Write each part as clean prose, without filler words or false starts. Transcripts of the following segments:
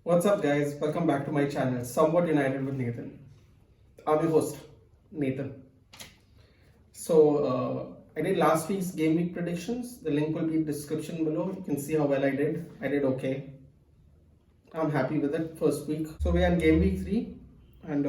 What's up, guys? Welcome back to my channel, Somewhat United with Nathan. I'm your host, Nathan. I did last week's game week predictions. The link will be in the description below. You can see how well I did. I did okay. I'm happy with it. First week. So we are in game week 3, and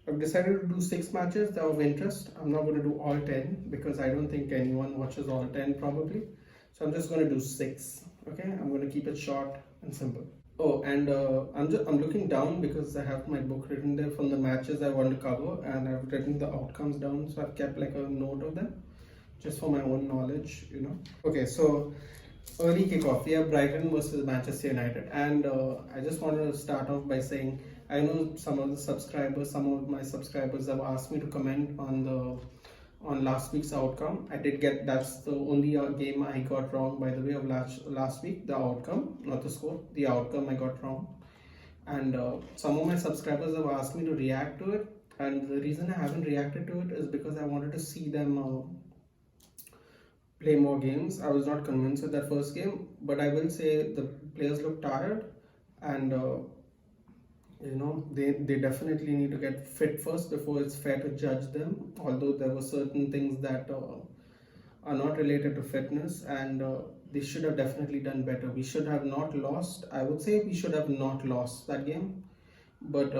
I've decided to do 6 matches that are of interest. I'm not going to do all 10 because I don't think anyone watches all 10 probably. So I'm just going to do 6. Okay, I'm going to keep it short and simple. Oh, and I'm looking down because I have my book written there from the matches I want to cover, and I've written the outcomes down. So I've kept like a note of them, just for my own knowledge. Okay, so early kickoff, we have Brighton versus Manchester United, and I just wanted to start off by saying I know some of my subscribers have asked me to comment on last week's outcome. I did get that's the only game I got wrong, by the way, of last week. The outcome, not the score, the outcome I got wrong. And some of my subscribers have asked me to react to it, and the reason I haven't reacted to it is because I wanted to see them play more games. I was not convinced with that first game, but I will say the players look tired, and they definitely need to get fit first before it's fair to judge them. Although there were certain things that are not related to fitness, and they should have definitely done better. We should have not lost. I would say we should have not lost that game, but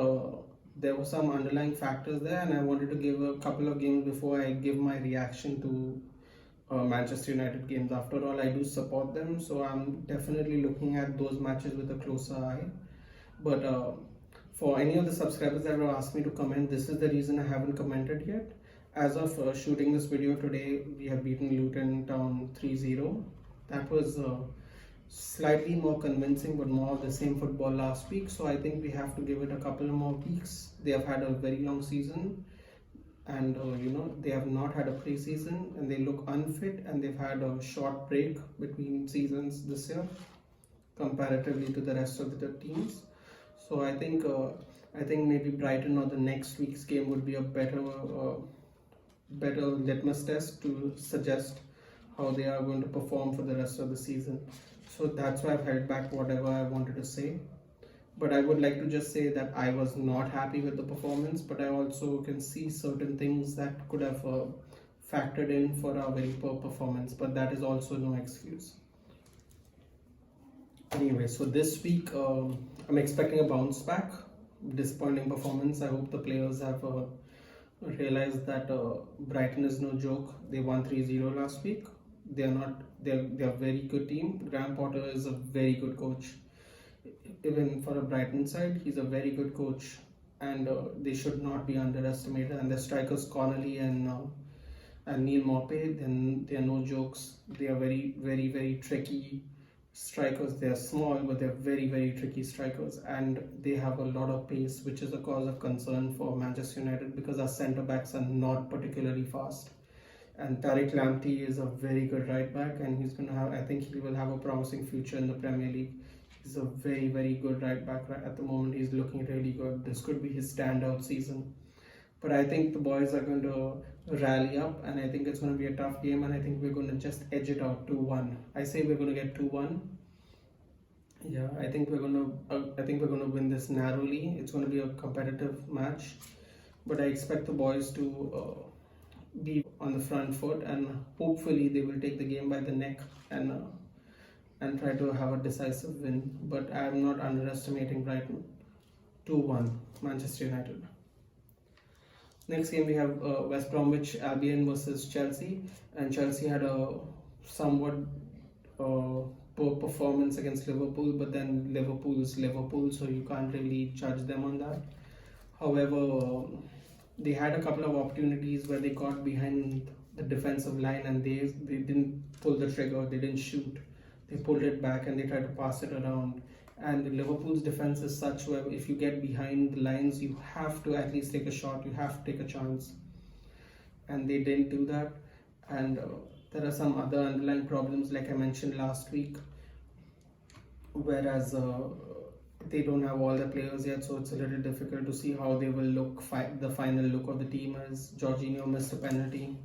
there were some underlying factors there, and I wanted to give a couple of games before I give my reaction to Manchester United games. After all, I do support them, so I'm definitely looking at those matches with a closer eye. But for any of the subscribers that have asked me to comment, this is the reason I haven't commented yet. As of shooting this video today, we have beaten Luton Town 3-0. That was slightly more convincing, but more of the same football last week. So I think we have to give it a couple more weeks. They have had a very long season, and they have not had a pre-season, and they look unfit, and they've had a short break between seasons this year comparatively to the rest of the teams. So I think maybe Brighton or the next week's game would be a better litmus test to suggest how they are going to perform for the rest of the season. So that's why I've held back whatever I wanted to say. But I would like to just say that I was not happy with the performance, but I also can see certain things that could have factored in for our very poor performance, but that is also no excuse. Anyway, so this week I'm expecting a bounce back. Disappointing performance. I hope the players have realized that Brighton is no joke. They won 3-0 last week. They're a very good team. Graham Potter is a very good coach. Even for a Brighton side, he's a very good coach, and they should not be underestimated. And the strikers Connolly and Neil Maupay, then they are no jokes. They are very, very, very tricky strikers. They are small, but they're very, very tricky strikers, and they have a lot of pace, which is a cause of concern for Manchester United because our centre backs are not particularly fast. And Tariq Lamptey is a very good right back, and I think he will have a promising future in the Premier League. He's a very, very good right back at the moment. He's looking really good. This could be his standout season. But I think the boys are going to rally up, and I think it's going to be a tough game, and I think we're going to just edge it out 2-1. I say we're going to get 2-1. Yeah, I think we're going to win this narrowly. It's going to be a competitive match, but I expect the boys to be on the front foot, and hopefully they will take the game by the neck and try to have a decisive win. But I am not underestimating Brighton. 2-1 Manchester United. Next game we have West Bromwich Albion versus Chelsea, and Chelsea had a somewhat poor performance against Liverpool, but then Liverpool is Liverpool, so you can't really judge them on that. However, they had a couple of opportunities where they got behind the defensive line, and they didn't pull the trigger, they didn't shoot. They pulled it back and they tried to pass it around. And Liverpool's defense is such where if you get behind the lines, you have to at least take a shot, you have to take a chance. And they didn't do that. And there are some other underlying problems, like I mentioned last week, whereas they don't have all the players yet, so it's a little difficult to see how they will look. The final look of the team is Jorginho missed a penalty.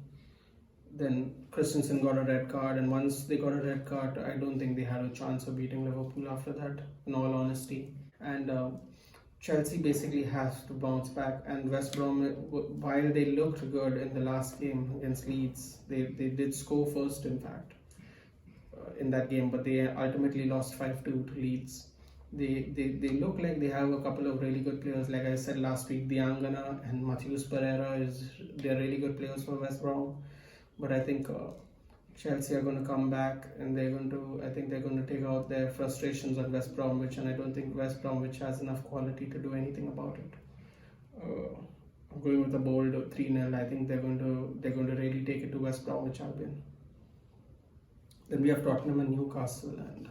Then Christensen got a red card, and once they got a red card, I don't think they had a chance of beating Liverpool after that, in all honesty. and Chelsea basically has to bounce back. And West Brom, while they looked good in the last game against Leeds, they did score first, in fact, in that game, but they ultimately lost 5-2 to Leeds. They look like they have a couple of really good players. Like I said last week, Diangana and Matheus Pereira they're really good players for West Brom. But I think Chelsea are going to come back, and I think they're going to take out their frustrations on West Bromwich, and I don't think West Bromwich has enough quality to do anything about it. I'm going with a bold 3-0. I think they're going to really take it to West Bromwich Albion. Then we have Tottenham and Newcastle, and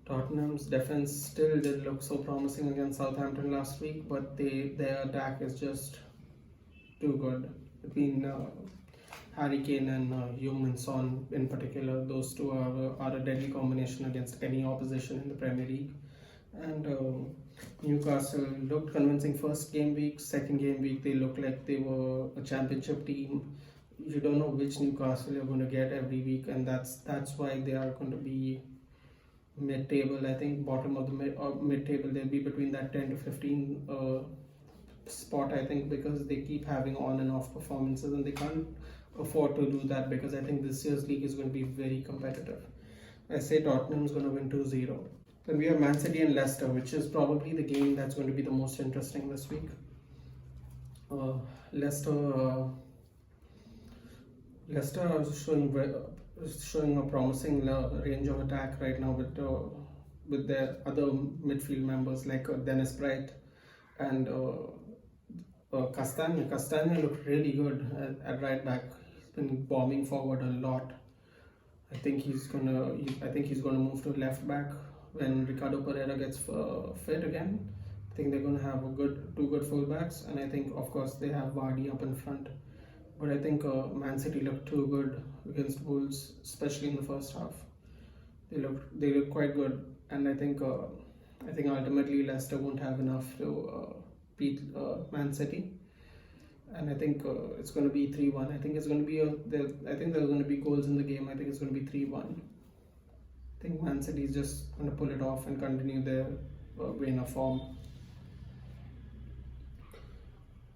Tottenham's defense still didn't look so promising against Southampton last week, but their attack is just too good. Between Harry Kane and Heung-min Son in particular, those two are a deadly combination against any opposition in the Premier League. And Newcastle looked convincing first game week. Second game week, they looked like they were a championship team. You don't know which Newcastle you're going to get every week, and that's why they are going to be mid-table. I think bottom of the mid-table, they'll be between that 10 to 15 spot, I think, because they keep having on and off performances, and they can't afford to do that, because I think this year's league is going to be very competitive. I say Tottenham's going to win 2-0. Then we have Man City and Leicester, which is probably the game that's going to be the most interesting this week. Leicester is showing a promising range of attack right now with their other midfield members like Dennis Bright and Castagna. Castagna looked really good at right back. He's been bombing forward a lot. I think he's gonna move to left back when Ricardo Pereira gets fit again. I think they're gonna have two good fullbacks, and I think of course they have Vardy up in front. But I think Man City looked too good against Wolves, especially in the first half. They looked quite good, and I think ultimately Leicester won't have enough to beat Man City. And I think it's going to be 3-1. I think it's going to be I think there are going to be goals in the game. I think it's going to be 3-1. I think Man City is just going to pull it off and continue their vein of form.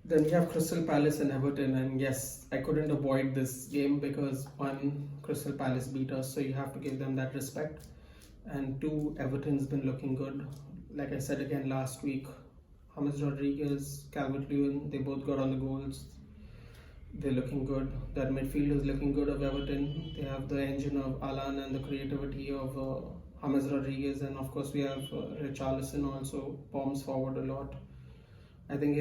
Then we have Crystal Palace and Everton, and yes, I couldn't avoid this game because one, Crystal Palace beat us, so you have to give them that respect. And two, Everton's been looking good. Like I said again last week, James Rodriguez, Calvert-Lewin, they both got on the goals. They're looking good. That midfield is looking good of Everton. They have the engine of Alan and the creativity of James Rodriguez, and of course we have Richarlison also bombs forward a lot. I think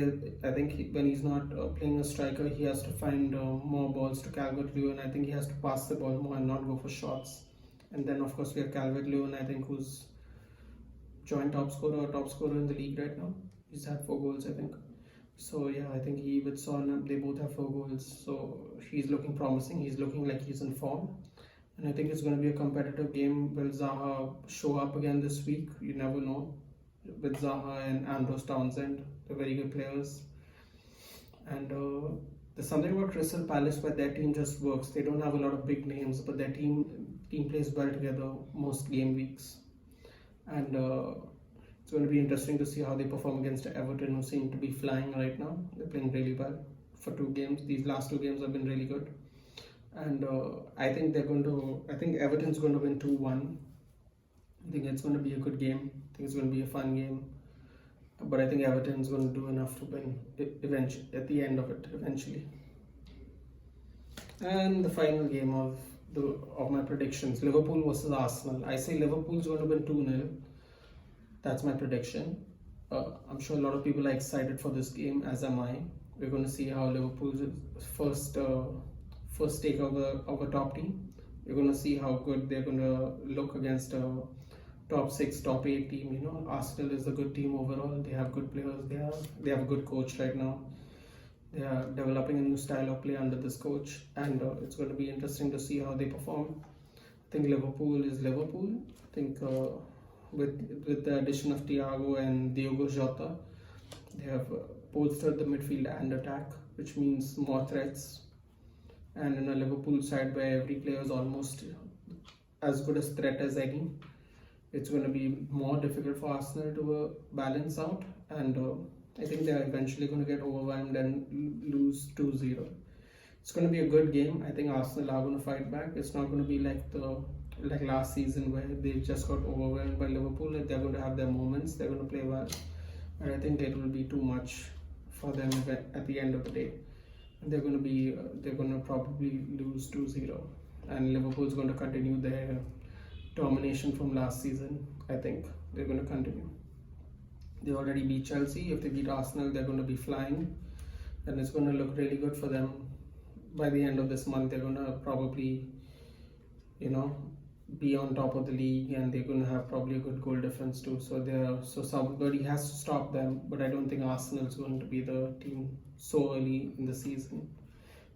when he's not playing a striker, he has to find more balls to Calvert-Lewin. I think he has to pass the ball more and not go for shots. And then of course we have Calvert-Lewin, I think, who's joint top scorer in the league right now. He's had 4 goals, I think. So yeah, I think he with Son, they both have 4 goals. So he's looking promising. He's looking like he's in form. And I think it's going to be a competitive game. Will Zaha show up again this week? You never know. With Zaha and Ambrose Townsend, they're very good players. And there's something about Crystal Palace where their team just works. They don't have a lot of big names, but their team plays well together most game weeks. And it's going to be interesting to see how they perform against Everton, who seem to be flying right now. They're playing really well for 2 games. These last 2 games have been really good. And I think Everton's going to win 2-1. I think it's going to be a good game. I think it's going to be a fun game. But I think Everton's going to do enough to win eventually, at the end of it, eventually. And the final game of my predictions, Liverpool versus Arsenal. I say Liverpool's going to win 2-0. That's my prediction. I'm sure a lot of people are excited for this game, as am I. We're going to see how Liverpool's first take of a top team. We're going to see how good they're going to look against a top 6, top 8 team. You know, Arsenal is a good team overall. They have good players. They have a good coach right now. They are developing a new style of play under this coach, and it's going to be interesting to see how they perform. I think Liverpool is Liverpool. I think with the addition of Thiago and Diogo Jota, they have bolstered the midfield and attack, which means more threats. And in a Liverpool side where every player is almost as good a threat as any, it's going to be more difficult for Arsenal to balance out, and I think they're eventually going to get overwhelmed and lose 2-0. It's going to be a good game. I think Arsenal are going to fight back. It's not going to be like last season where they just got overwhelmed by Liverpool. They're going to have their moments. They're going to play well, and I think it will be too much for them at the end of the day. They're going to probably lose 2-0, and Liverpool's going to continue their domination from last season. I think they're going to continue. They already beat Chelsea. If they beat Arsenal, they're going to be flying, and it's going to look really good for them. By the end of this month, they're going to probably, be on top of the league, and they're going to have probably a good goal difference too. So somebody has to stop them. But I don't think Arsenal is going to be the team so early in the season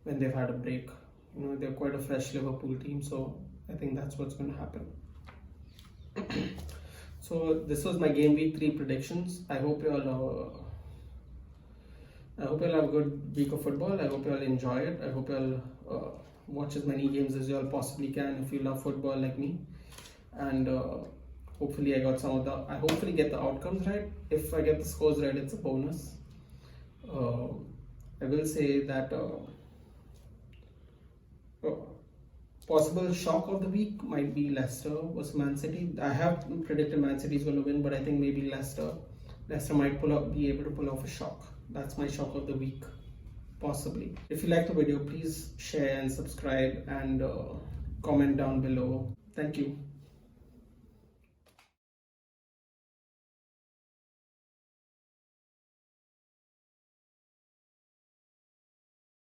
when they've had a break. They're quite a fresh Liverpool team, so I think that's what's going to happen. So this was my game week 3 predictions. I hope you all have a good week of football. I hope you all enjoy it. I hope you all watch as many games as you all possibly can if you love football like me. And hopefully I hopefully get the outcomes right. If I get the scores right, it's a bonus. I will say that possible shock of the week might be Leicester versus Man City. I have predicted Man City is going to win, but I think maybe Leicester might be able to pull off a shock. That's my shock of the week, possibly. If you like the video, please share and subscribe and comment down below. Thank you.